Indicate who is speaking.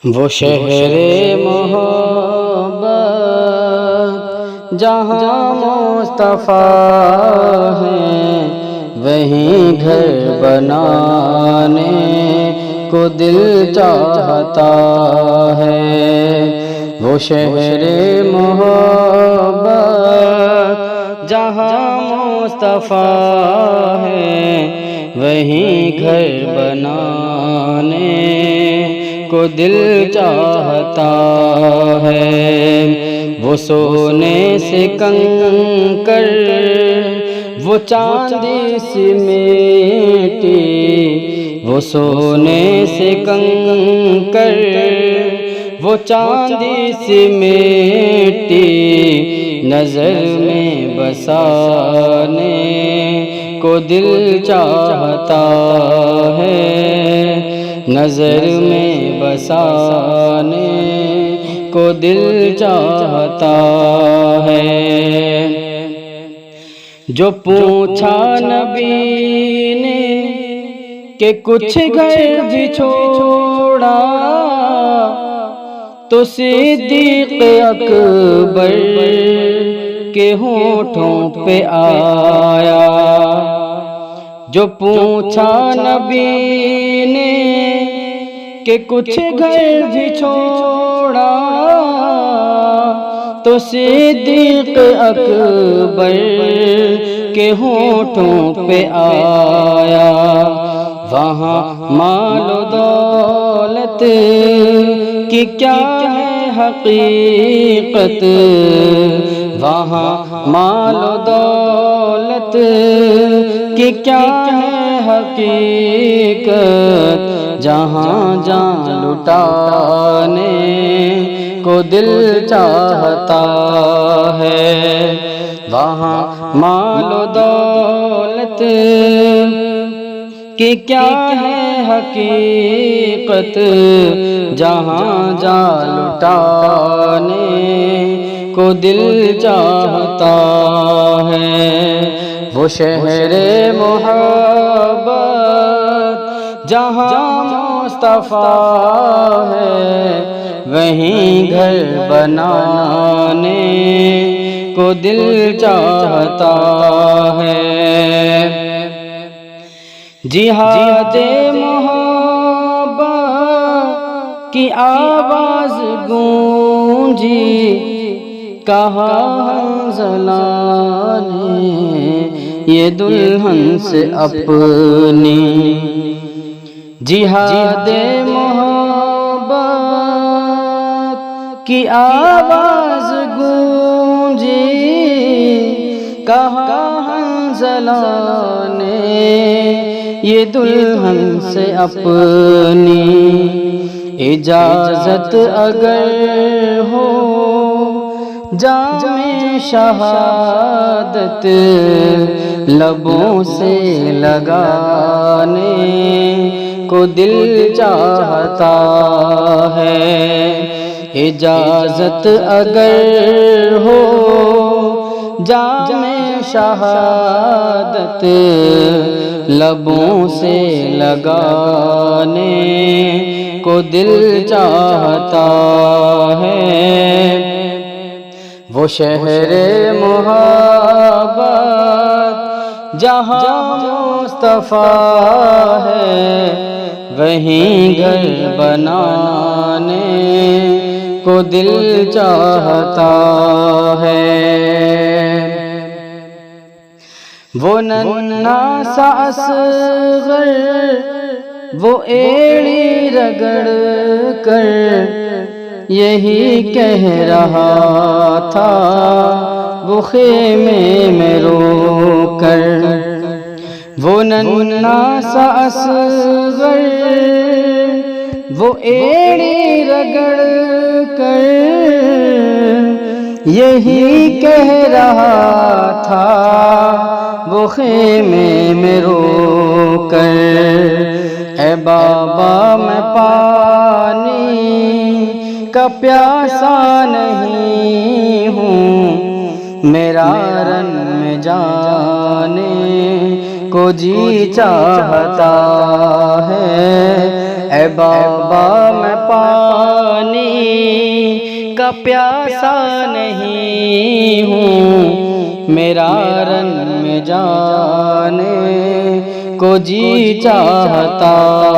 Speaker 1: وہ شہر محبت جہاں مصطفیٰ ہیں، وہیں گھر بنانے کو دل چاہتا ہے۔ وہ شہر محبت جہاں مصطفیٰ ہیں، وہیں گھر بنانے کو دل چاہتا ہے۔ وہ سونے سے کنکر، وہ چاندی سے میٹی، وہ سونے سے کنکر، وہ چاندی سے میٹی، نظر میں بسانے کو دل چاہتا ہے، نظر میں بسانے کو دل چاہتا ہے۔ جو پوچھا نبی نے کہ کچھ گھر بھی چھوڑا، تو صدیق اکبر کے ہونٹوں پہ آیا۔ جو پوچھا نبی نے کہ کچھ گھر بھی چھوڑا، تو صدیق اکبر کے ہونٹوں پہ آیا۔ وہاں مال و دولت کی کیا ہے حقیقت، وہاں مال و دولت کی کیا ہے حقیقت، جہاں جان لٹانے کو دل چاہتا ہے۔ وہاں مال و دولت کی کیا ہے حقیقت، جہاں جان لٹانے کو دل چاہتا ہے۔ وہ شہر محبت جہاں مصطفیٰ ہے، وہیں گھر بنانے کو دل چاہتا ہے۔ جہاد محبت کی آواز گونجی، کہا حنظلہ نے یہ دلہن سے اپنی۔ جہاد محبت کی آواز گونجی، کہا حنظلہ نے یہ دلہن سے اپنی۔ اجازت اگر ہو جام شہادت لبوں سے لگانے کو دل چاہتا ہے۔ اجازت اگر ہو جام شہادت لبوں سے لگانے کو دل چاہتا ہے۔ وہ شہر محبت جہاں مصطفیٰ ہے، وہیں گھر بنانے کو دل چاہتا ہے۔ وہ ننھا سا اصغر، وہ ایڑی رگڑ کر یہی کہہ رہا تھا، وہ خیمے میں رو کر۔ وہ ننھا سا اصغر، وہ ایڑی رگڑ کر یہی کہہ رہا تھا، وہ خیمے میں رو کر۔ اے بابا میں پانی کا پیاسا نہیں ہوں، میرا رن میں جانے کو جی چاہتا ہے۔ اے بابا میں پیاسا نہیں ہوں، میرا رن میں جانے کو جی چاہتا